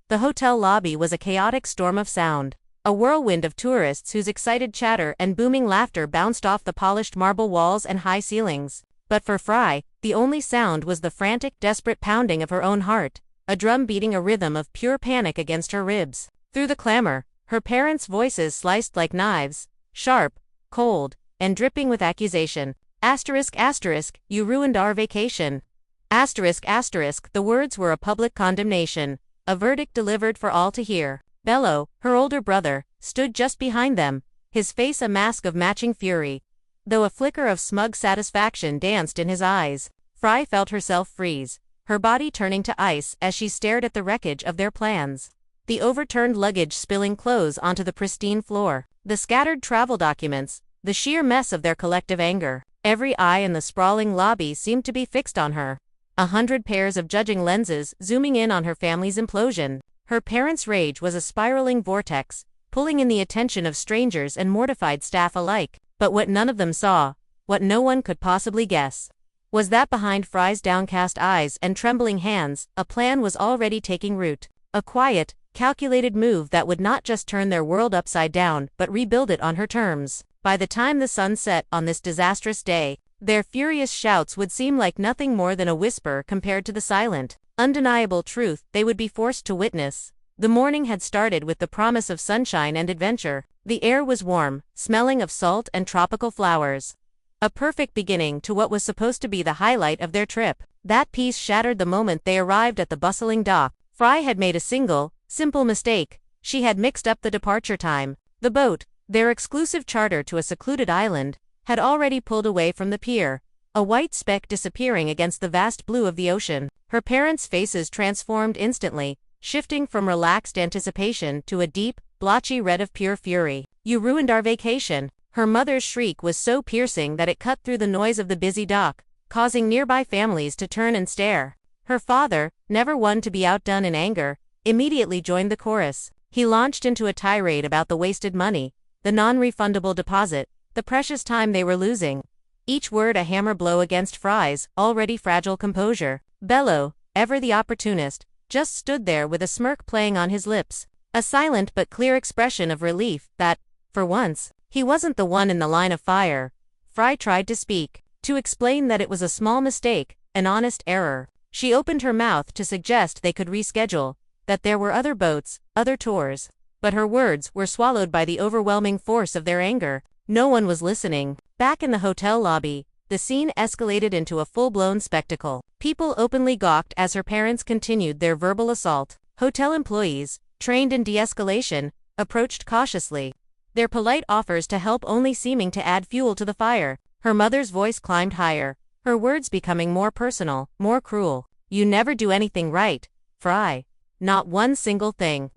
The hotel lobby was a chaotic storm of sound. A whirlwind of tourists whose excited chatter and booming laughter bounced off the polished marble walls and high ceilings. But for Fry, the only sound was the frantic, desperate pounding of her own heart, a drum beating a rhythm of pure panic against her ribs. Through the clamor, her parents' voices sliced like knives, sharp, cold, and dripping with accusation. Asterisk, asterisk, you ruined our vacation. Asterisk, asterisk, the words were a public condemnation, a verdict delivered for all to hear. Bello, her older brother, stood just behind them, his face a mask of matching fury, though a flicker of smug satisfaction danced in his eyes. Fry felt herself freeze, her body turning to ice as she stared at the wreckage of their plans. The overturned luggage spilling clothes onto the pristine floor, the scattered travel documents, the sheer mess of their collective anger. Every eye in the sprawling lobby seemed to be fixed on her. 100 pairs of judging lenses zooming in on her family's implosion. Her parents' rage was a spiraling vortex, pulling in the attention of strangers and mortified staff alike. But what none of them saw, what no one could possibly guess, was that behind Fry's downcast eyes and trembling hands, a plan was already taking root. A quiet, calculated move that would not just turn their world upside down, but rebuild it on her terms. By the time the sun set on this disastrous day, their furious shouts would seem like nothing more than a whisper compared to the silent, undeniable truth they would be forced to witness. The morning had started with the promise of sunshine and adventure. The air was warm, smelling of salt and tropical flowers. A perfect beginning to what was supposed to be the highlight of their trip. That peace shattered the moment they arrived at the bustling dock. Fry had made a simple mistake. She had mixed up the departure time. The boat, their exclusive charter to a secluded island, had already pulled away from the pier, a white speck disappearing against the vast blue of the ocean. Her parents' faces transformed instantly, shifting from relaxed anticipation to a deep, blotchy red of pure fury. You ruined our vacation. Her mother's shriek was so piercing that it cut through the noise of the busy dock, causing nearby families to turn and stare. Her father, never one to be outdone in anger, immediately joined the chorus. He launched into a tirade about the wasted money, the non-refundable deposit, the precious time they were losing. Each word a hammer blow against Fry's already fragile composure. Bello, ever the opportunist, just stood there with a smirk playing on his lips, a silent but clear expression of relief that, for once, he wasn't the one in the line of fire. Fry tried to speak, to explain that it was a small mistake, an honest error. She opened her mouth to suggest they could reschedule, that there were other boats, other tours. But her words were swallowed by the overwhelming force of their anger. No one was listening. Back in the hotel lobby, the scene escalated into a full-blown spectacle. People openly gawked as her parents continued their verbal assault. Hotel employees, trained in de-escalation, approached cautiously, their polite offers to help only seeming to add fuel to the fire. Her mother's voice climbed higher, her words becoming more personal, more cruel. You never do anything right, Fry. Not one single thing.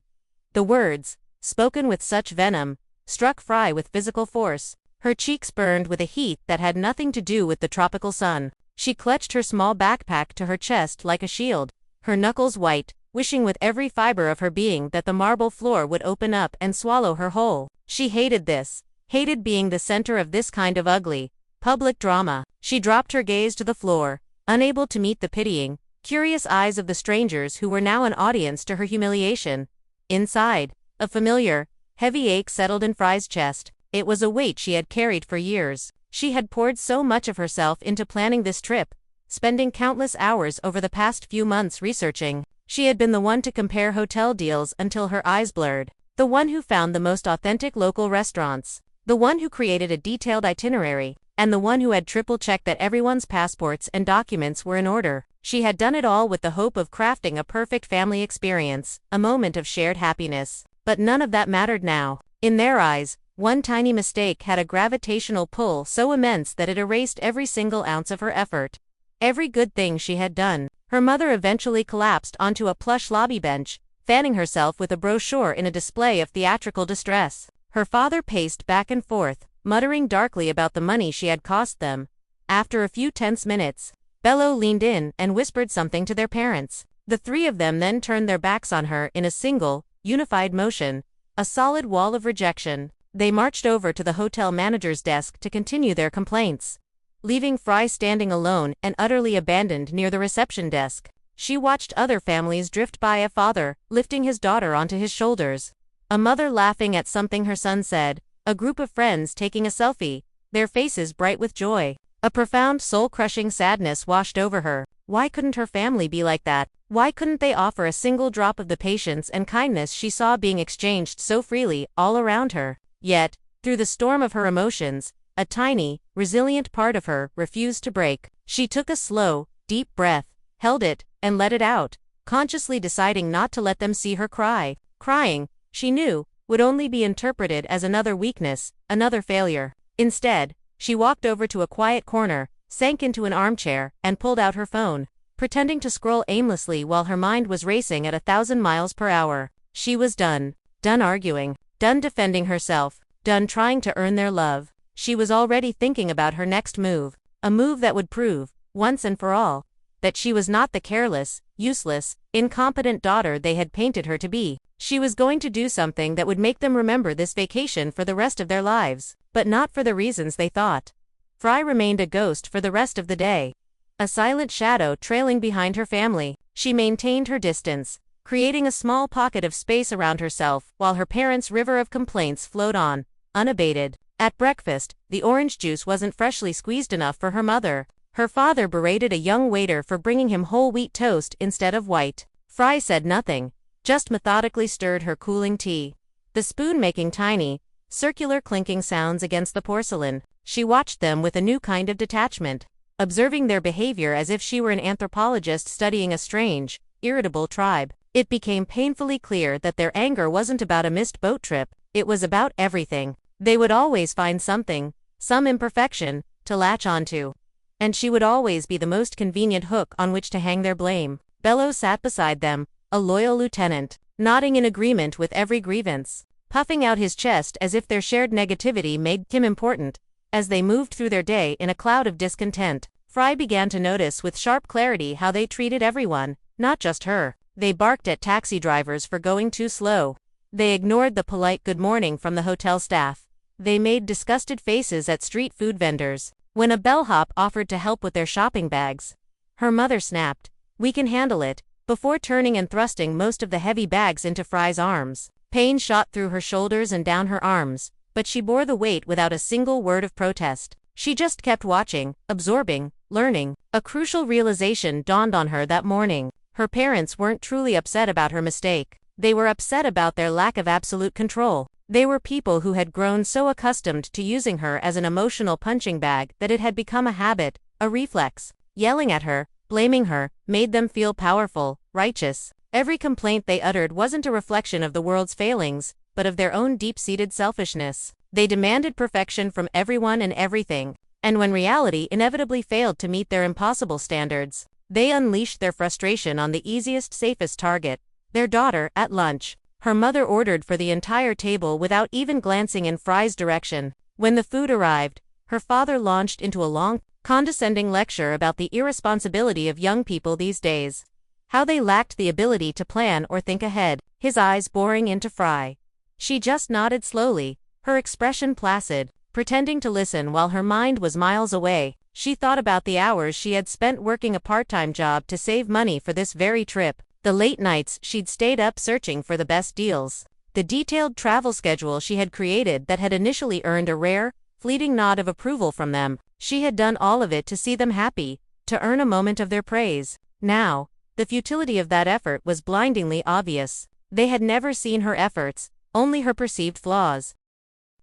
The words, spoken with such venom, struck Fry with physical force. Her cheeks burned with a heat that had nothing to do with the tropical sun. She clutched her small backpack to her chest like a shield, her knuckles white, wishing with every fiber of her being that the marble floor would open up and swallow her whole. She hated this, hated being the center of this kind of ugly, public drama. She dropped her gaze to the floor, unable to meet the pitying, curious eyes of the strangers who were now an audience to her humiliation. Inside, a familiar, heavy ache settled in Fry's chest. It was a weight she had carried for years. She had poured so much of herself into planning this trip, spending countless hours over the past few months researching. She had been the one to compare hotel deals until her eyes blurred, the one who found the most authentic local restaurants, the one who created a detailed itinerary, and the one who had triple-checked that everyone's passports and documents were in order. She had done it all with the hope of crafting a perfect family experience, a moment of shared happiness. But none of that mattered now. In their eyes, one tiny mistake had a gravitational pull so immense that it erased every single ounce of her effort, every good thing she had done. Her mother eventually collapsed onto a plush lobby bench, fanning herself with a brochure in a display of theatrical distress. Her father paced back and forth, muttering darkly about the money she had cost them. After a few tense minutes, Bello leaned in and whispered something to their parents. The three of them then turned their backs on her in a single, unified motion, a solid wall of rejection. They marched over to the hotel manager's desk to continue their complaints, leaving Fry standing alone and utterly abandoned near the reception desk. She watched other families drift by, a father lifting his daughter onto his shoulders, a mother laughing at something her son said, a group of friends taking a selfie, their faces bright with joy. A profound soul-crushing sadness washed over her. Why couldn't her family be like that? Why couldn't they offer a single drop of the patience and kindness she saw being exchanged so freely all around her? Yet, through the storm of her emotions, a tiny, resilient part of her refused to break. She took a slow, deep breath, held it, and let it out, consciously deciding not to let them see her cry. Crying, she knew, would only be interpreted as another weakness, another failure. Instead, she walked over to a quiet corner, sank into an armchair, and pulled out her phone, pretending to scroll aimlessly while her mind was racing at 1,000 miles per hour. She was done. Done arguing. Done defending herself. Done trying to earn their love. She was already thinking about her next move, a move that would prove, once and for all, that she was not the careless, useless, incompetent daughter they had painted her to be. She was going to do something that would make them remember this vacation for the rest of their lives, but not for the reasons they thought. Fry remained a ghost for the rest of the day, a silent shadow trailing behind her family. She maintained her distance, creating a small pocket of space around herself while her parents' river of complaints flowed on, unabated. At breakfast, the orange juice wasn't freshly squeezed enough for her mother. Her father berated a young waiter for bringing him whole wheat toast instead of white. Fry said nothing, just methodically stirred her cooling tea, the spoon making tiny, circular clinking sounds against the porcelain. She watched them with a new kind of detachment, observing their behavior as if she were an anthropologist studying a strange, irritable tribe. It became painfully clear that their anger wasn't about a missed boat trip, it was about everything. They would always find something, some imperfection, to latch onto. And she would always be the most convenient hook on which to hang their blame. Bello sat beside them, a loyal lieutenant, nodding in agreement with every grievance, puffing out his chest as if their shared negativity made him important. As they moved through their day in a cloud of discontent, Fry began to notice with sharp clarity how they treated everyone, not just her. They barked at taxi drivers for going too slow. They ignored the polite good morning from the hotel staff. They made disgusted faces at street food vendors when a bellhop offered to help with their shopping bags. Her mother snapped, "We can handle it," before turning and thrusting most of the heavy bags into Fry's arms. Pain shot through her shoulders and down her arms, but she bore the weight without a single word of protest. She just kept watching, absorbing, learning. A crucial realization dawned on her that morning. Her parents weren't truly upset about her mistake. They were upset about their lack of absolute control. They were people who had grown so accustomed to using her as an emotional punching bag that it had become a habit, a reflex. Yelling at her, blaming her, made them feel powerful, righteous. Every complaint they uttered wasn't a reflection of the world's failings, but of their own deep-seated selfishness. They demanded perfection from everyone and everything, and when reality inevitably failed to meet their impossible standards, they unleashed their frustration on the easiest, safest target, their daughter. At lunch, her mother ordered for the entire table without even glancing in Fry's direction. When the food arrived, her father launched into a long, condescending lecture about the irresponsibility of young people these days. How they lacked the ability to plan or think ahead, his eyes boring into Fry. She just nodded slowly, her expression placid, pretending to listen while her mind was miles away. She thought about the hours she had spent working a part-time job to save money for this very trip, the late nights she'd stayed up searching for the best deals, the detailed travel schedule she had created that had initially earned a rare, fleeting nod of approval from them. She had done all of it to see them happy, to earn a moment of their praise. Now, the futility of that effort was blindingly obvious. They had never seen her efforts, only her perceived flaws.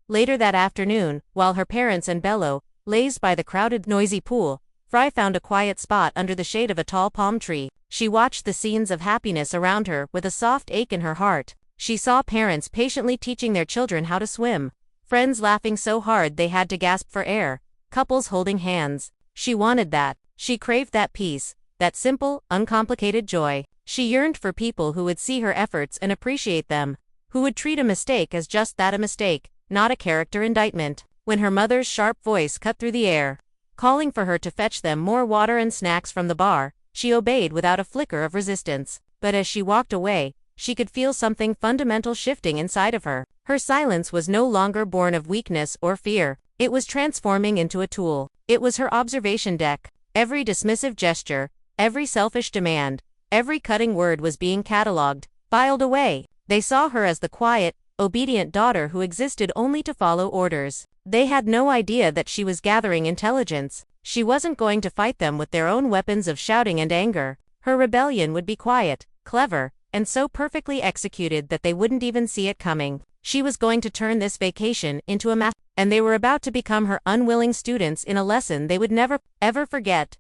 Later that afternoon, while her parents and Bello lazed by the crowded, noisy pool, Fry found a quiet spot under the shade of a tall palm tree. She watched the scenes of happiness around her with a soft ache in her heart. She saw parents patiently teaching their children how to swim, friends laughing so hard they had to gasp for air, couples holding hands. She wanted that. She craved that peace, that simple, uncomplicated joy. She yearned for people who would see her efforts and appreciate them, who would treat a mistake as just that, a mistake, not a character indictment. When her mother's sharp voice cut through the air, calling for her to fetch them more water and snacks from the bar, she obeyed without a flicker of resistance. But as she walked away, she could feel something fundamental shifting inside of her. Her silence was no longer born of weakness or fear. It was transforming into a tool. It was her observation deck. Every dismissive gesture, every selfish demand, Every cutting word was being catalogued, filed away. They saw her as the quiet, obedient daughter who existed only to follow orders. They had no idea that she was gathering intelligence. She wasn't going to fight them with their own weapons of shouting and anger. Her rebellion would be quiet, clever, and so perfectly executed that they wouldn't even see it coming. She was going to turn this vacation into a math, and they were about to become her unwilling students in a lesson they would never, ever forget.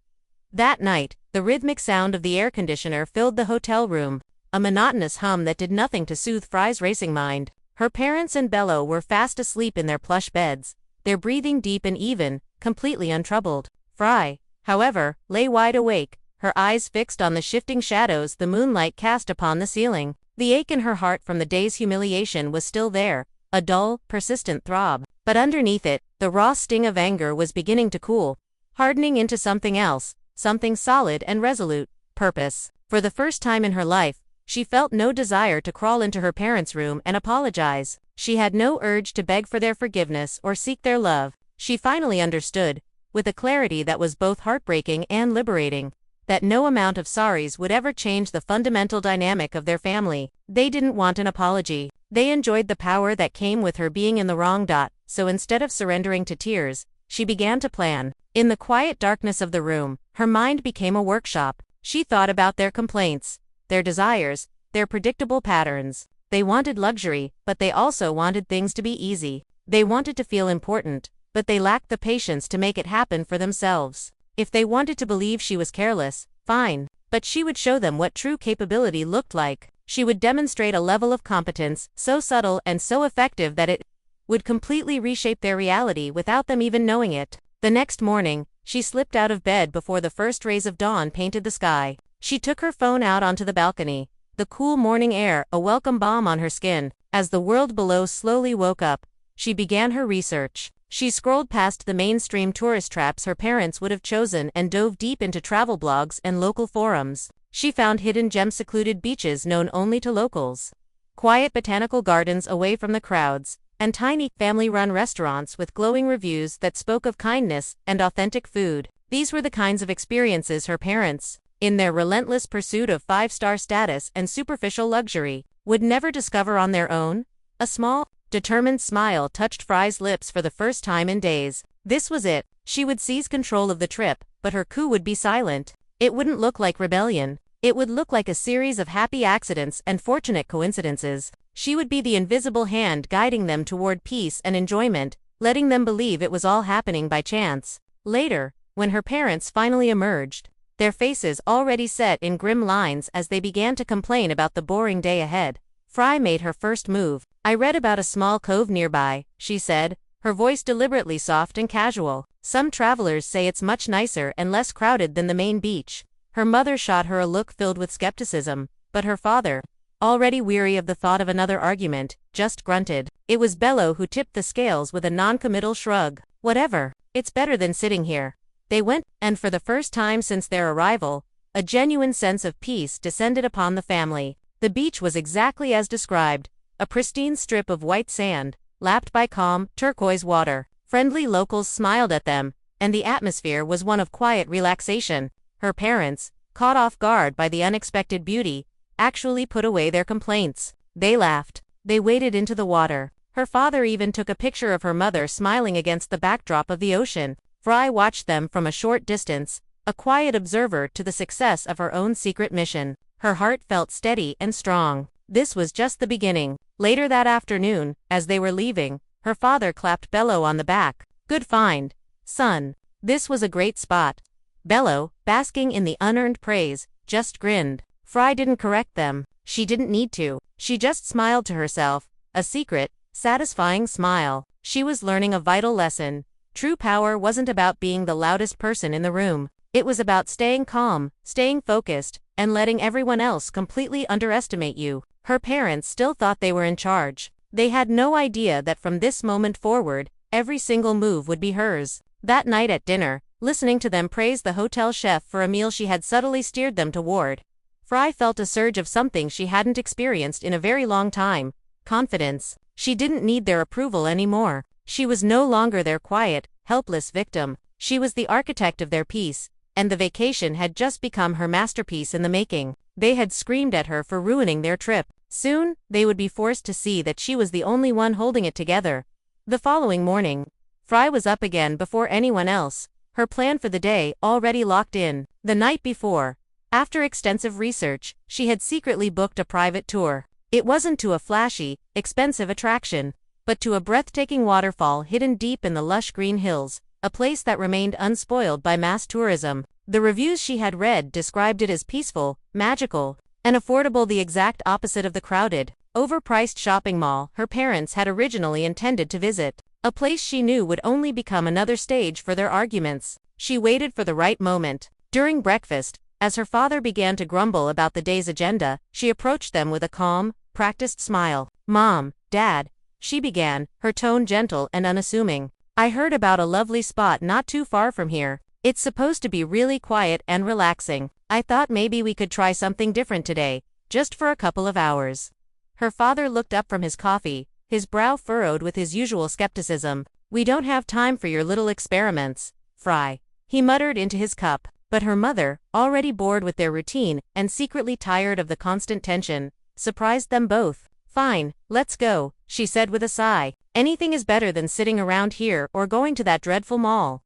That night, the rhythmic sound of the air conditioner filled the hotel room, a monotonous hum that did nothing to soothe Fry's racing mind. Her parents and Bello were fast asleep in their plush beds, their breathing deep and even, completely untroubled. Fry, however, lay wide awake, her eyes fixed on the shifting shadows the moonlight cast upon the ceiling. The ache in her heart from the day's humiliation was still there, a dull, persistent throb. But underneath it, the raw sting of anger was beginning to cool, hardening into something else, something solid and resolute: purpose. For the first time in her life, she felt no desire to crawl into her parents' room and apologize. She had no urge to beg for their forgiveness or seek their love. She finally understood, with a clarity that was both heartbreaking and liberating, that no amount of sorries would ever change the fundamental dynamic of their family. They didn't want an apology. They enjoyed the power that came with her being in the wrong. So instead of surrendering to tears, she began to plan. In the quiet darkness of the room, her mind became a workshop. She thought about their complaints, their desires, their predictable patterns. They wanted luxury, but they also wanted things to be easy. They wanted to feel important, but they lacked the patience to make it happen for themselves. If they wanted to believe she was careless, fine, but she would show them what true capability looked like. She would demonstrate a level of competence so subtle and so effective that it would completely reshape their reality without them even knowing it. The next morning, she slipped out of bed before the first rays of dawn painted the sky. She took her phone out onto the balcony, the cool morning air a welcome balm on her skin. As the world below slowly woke up, she began her research. She scrolled past the mainstream tourist traps her parents would have chosen and dove deep into travel blogs and local forums. She found hidden gem secluded beaches known only to locals, quiet botanical gardens away from the crowds, and tiny, family-run restaurants with glowing reviews that spoke of kindness and authentic food. These were the kinds of experiences her parents, in their relentless pursuit of five-star status and superficial luxury, would never discover on their own. A small, determined smile touched Fry's lips for the first time in days. This was it. She would seize control of the trip, but her coup would be silent. It wouldn't look like rebellion. It would look like a series of happy accidents and fortunate coincidences. She would be the invisible hand guiding them toward peace and enjoyment, letting them believe it was all happening by chance. Later, when her parents finally emerged, their faces already set in grim lines as they began to complain about the boring day ahead, Fry made her first move. "I read about a small cove nearby," she said, her voice deliberately soft and casual. "Some travelers say it's much nicer and less crowded than the main beach." Her mother shot her a look filled with skepticism, but her father, already weary of the thought of another argument, just grunted. It was Bello who tipped the scales with a non-committal shrug. "Whatever. It's better than sitting here." They went, and for the first time since their arrival, a genuine sense of peace descended upon the family. The beach was exactly as described, a pristine strip of white sand, lapped by calm, turquoise water. Friendly locals smiled at them, and the atmosphere was one of quiet relaxation. Her parents, caught off guard by the unexpected beauty, actually put away their complaints. They laughed. They waded into the water. Her father even took a picture of her mother smiling against the backdrop of the ocean. Fry watched them from a short distance, a quiet observer to the success of her own secret mission. Her heart felt steady and strong. This was just the beginning. Later that afternoon, as they were leaving, her father clapped Bello on the back. "Good find, son. This was a great spot." Bello, basking in the unearned praise, just grinned. Fry didn't correct them. She didn't need to. She just smiled to herself, a secret, satisfying smile. She was learning a vital lesson. True power wasn't about being the loudest person in the room. It was about staying calm, staying focused, and letting everyone else completely underestimate you. Her parents still thought they were in charge. They had no idea that from this moment forward, every single move would be hers. That night at dinner, listening to them praise the hotel chef for a meal she had subtly steered them toward, Fry felt a surge of something she hadn't experienced in a very long time: confidence. She didn't need their approval anymore. She was no longer their quiet, helpless victim. She was the architect of their peace, and the vacation had just become her masterpiece in the making. They had screamed at her for ruining their trip. Soon, they would be forced to see that she was the only one holding it together. The following morning, Fry was up again before anyone else, her plan for the day already locked in. The night before, after extensive research, she had secretly booked a private tour. It wasn't to a flashy, expensive attraction, but to a breathtaking waterfall hidden deep in the lush green hills, a place that remained unspoiled by mass tourism. The reviews she had read described it as peaceful, magical, and affordable, the exact opposite of the crowded, overpriced shopping mall her parents had originally intended to visit. A place she knew would only become another stage for their arguments. She waited for the right moment. During breakfast, as her father began to grumble about the day's agenda, she approached them with a calm, practiced smile. "Mom, Dad," she began, her tone gentle and unassuming. "I heard about a lovely spot not too far from here. It's supposed to be really quiet and relaxing. I thought maybe we could try something different today, just for a couple of hours." Her father looked up from his coffee, his brow furrowed with his usual skepticism. "We don't have time for your little experiments, Fry," he muttered into his cup. But her mother, already bored with their routine and secretly tired of the constant tension, surprised them both. "Fine, let's go," she said with a sigh. "Anything is better than sitting around here or going to that dreadful mall."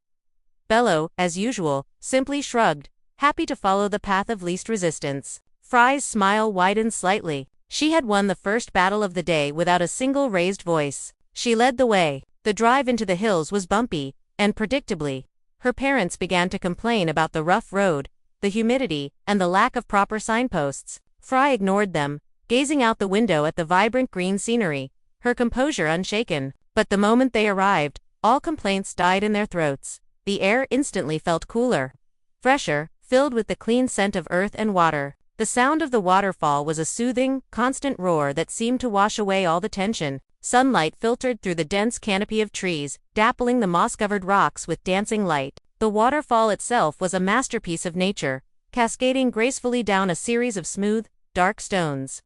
Bello, as usual, simply shrugged, happy to follow the path of least resistance. Fry's smile widened slightly. She had won the first battle of the day without a single raised voice. She led the way. The drive into the hills was bumpy, and predictably, her parents began to complain about the rough road, the humidity, and the lack of proper signposts. Fry ignored them, gazing out the window at the vibrant green scenery, her composure unshaken. But the moment they arrived, all complaints died in their throats. The air instantly felt cooler, fresher, filled with the clean scent of earth and water. The sound of the waterfall was a soothing, constant roar that seemed to wash away all the tension. Sunlight filtered through the dense canopy of trees, dappling the moss-covered rocks with dancing light. The waterfall itself was a masterpiece of nature, cascading gracefully down a series of smooth, dark stones,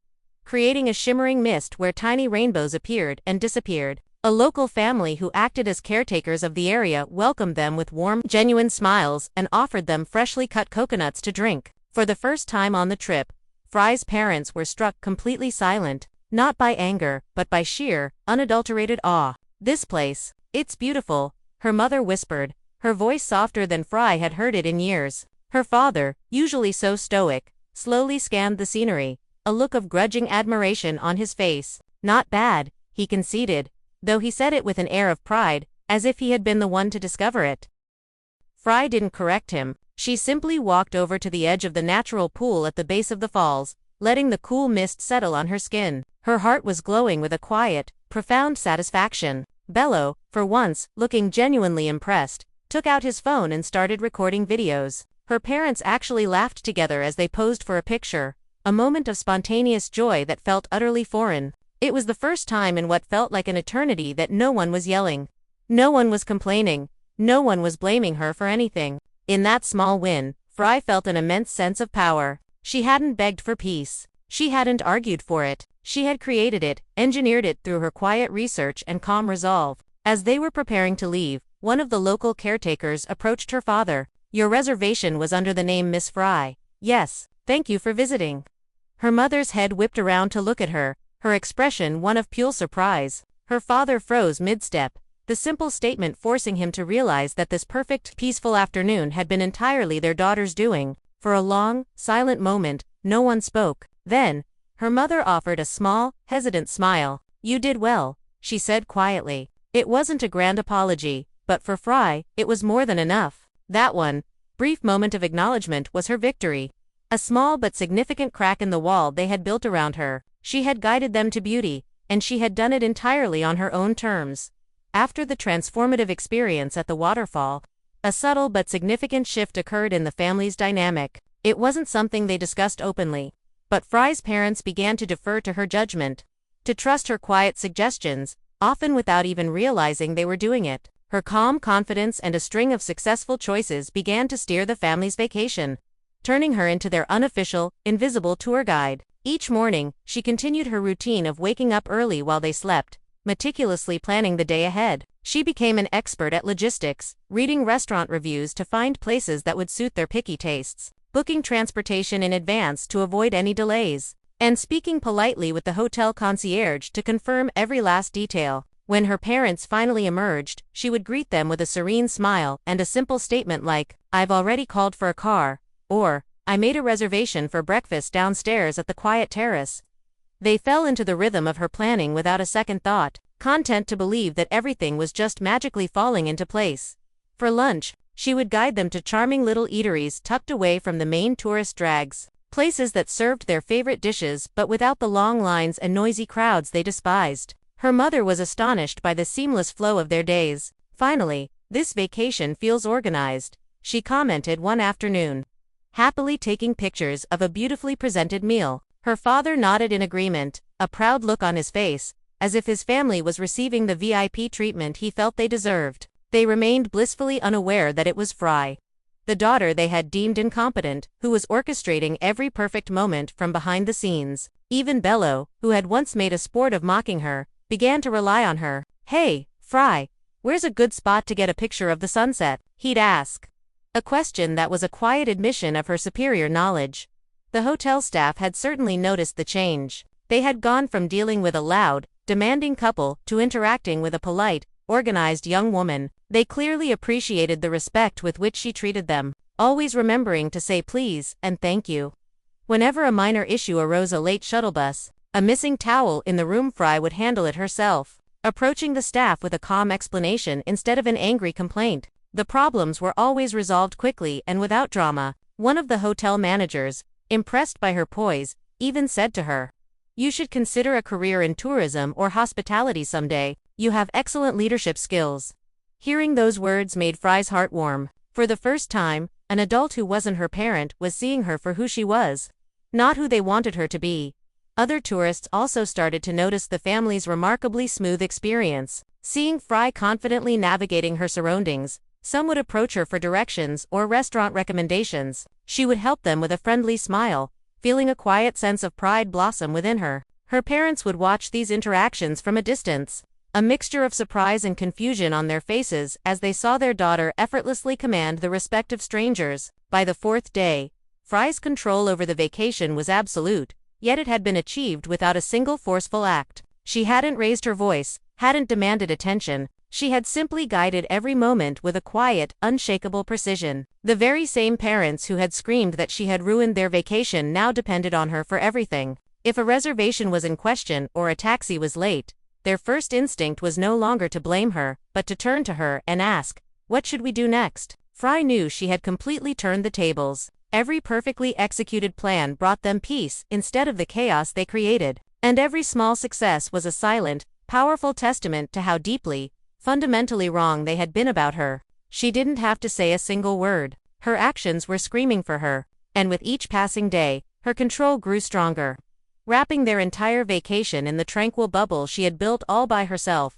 creating a shimmering mist where tiny rainbows appeared and disappeared. A local family who acted as caretakers of the area welcomed them with warm, genuine smiles and offered them freshly cut coconuts to drink. For the first time on the trip, Fry's parents were struck completely silent, not by anger, but by sheer, unadulterated awe. "This place, it's beautiful," her mother whispered, her voice softer than Fry had heard it in years. Her father, usually so stoic, slowly scanned the scenery, a look of grudging admiration on his face. "Not bad," he conceded, though he said it with an air of pride, as if he had been the one to discover it. Fry didn't correct him. She simply walked over to the edge of the natural pool at the base of the falls, letting the cool mist settle on her skin. Her heart was glowing with a quiet, profound satisfaction. Bello, for once, looking genuinely impressed, took out his phone and started recording videos. Her parents actually laughed together as they posed for a picture, a moment of spontaneous joy that felt utterly foreign. It was the first time in what felt like an eternity that no one was yelling. No one was complaining. No one was blaming her for anything. In that small win, Fry felt an immense sense of power. She hadn't begged for peace. She hadn't argued for it. She had created it, engineered it through her quiet research and calm resolve. As they were preparing to leave, one of the local caretakers approached her father. "Your reservation was under the name Miss Fry." "Yes, thank you for visiting." Her mother's head whipped around to look at her, her expression one of pure surprise. Her father froze mid-step, the simple statement forcing him to realize that this perfect, peaceful afternoon had been entirely their daughter's doing. For a long, silent moment, no one spoke. Then, her mother offered a small, hesitant smile. "You did well," she said quietly. It wasn't a grand apology, but for Fry, it was more than enough. That one, brief moment of acknowledgement was her victory. A small but significant crack in the wall they had built around her. She had guided them to beauty, and she had done it entirely on her own terms. After the transformative experience at the waterfall, a subtle but significant shift occurred in the family's dynamic. It wasn't something they discussed openly, but Fry's parents began to defer to her judgment, to trust her quiet suggestions, often without even realizing they were doing it. Her calm confidence and a string of successful choices began to steer the family's vacation, turning her into their unofficial, invisible tour guide. Each morning, she continued her routine of waking up early while they slept, meticulously planning the day ahead. She became an expert at logistics, reading restaurant reviews to find places that would suit their picky tastes, booking transportation in advance to avoid any delays, and speaking politely with the hotel concierge to confirm every last detail. When her parents finally emerged, she would greet them with a serene smile and a simple statement like, "I've already called for a car," or, "I made a reservation for breakfast downstairs at the quiet terrace." They fell into the rhythm of her planning without a second thought, content to believe that everything was just magically falling into place. For lunch, she would guide them to charming little eateries tucked away from the main tourist drags, places that served their favorite dishes but without the long lines and noisy crowds they despised. Her mother was astonished by the seamless flow of their days. "Finally, this vacation feels organized," she commented one afternoon, happily taking pictures of a beautifully presented meal. Her father nodded in agreement, a proud look on his face, as if his family was receiving the VIP treatment he felt they deserved. They remained blissfully unaware that it was Fry, the daughter they had deemed incompetent, who was orchestrating every perfect moment from behind the scenes. Even Bello, who had once made a sport of mocking her, began to rely on her. "Hey, Fry, where's a good spot to get a picture of the sunset?" he'd ask. A question that was a quiet admission of her superior knowledge. The hotel staff had certainly noticed the change. They had gone from dealing with a loud, demanding couple to interacting with a polite, organized young woman. They clearly appreciated the respect with which she treated them, always remembering to say please and thank you. Whenever a minor issue arose, a late shuttle bus, a missing towel in the room, Fry would handle it herself, approaching the staff with a calm explanation instead of an angry complaint. The problems were always resolved quickly and without drama. One of the hotel managers, impressed by her poise, even said to her, "You should consider a career in tourism or hospitality someday. You have excellent leadership skills." Hearing those words made Fry's heart warm. For the first time, an adult who wasn't her parent was seeing her for who she was, not who they wanted her to be. Other tourists also started to notice the family's remarkably smooth experience. Seeing Fry confidently navigating her surroundings, some would approach her for directions or restaurant recommendations. She would help them with a friendly smile, feeling a quiet sense of pride blossom within her. Her parents would watch these interactions from a distance, a mixture of surprise and confusion on their faces as they saw their daughter effortlessly command the respect of strangers. By the fourth day, Fry's control over the vacation was absolute, yet it had been achieved without a single forceful act. She hadn't raised her voice, hadn't demanded attention. She had simply guided every moment with a quiet, unshakable precision. The very same parents who had screamed that she had ruined their vacation now depended on her for everything. If a reservation was in question or a taxi was late, their first instinct was no longer to blame her, but to turn to her and ask, "What should we do next?" Fry knew she had completely turned the tables. Every perfectly executed plan brought them peace instead of the chaos they created. And every small success was a silent, powerful testament to how deeply, fundamentally wrong they had been about her. She didn't have to say a single word. Her actions were screaming for her, and with each passing day, her control grew stronger. Wrapping their entire vacation in the tranquil bubble she had built all by herself,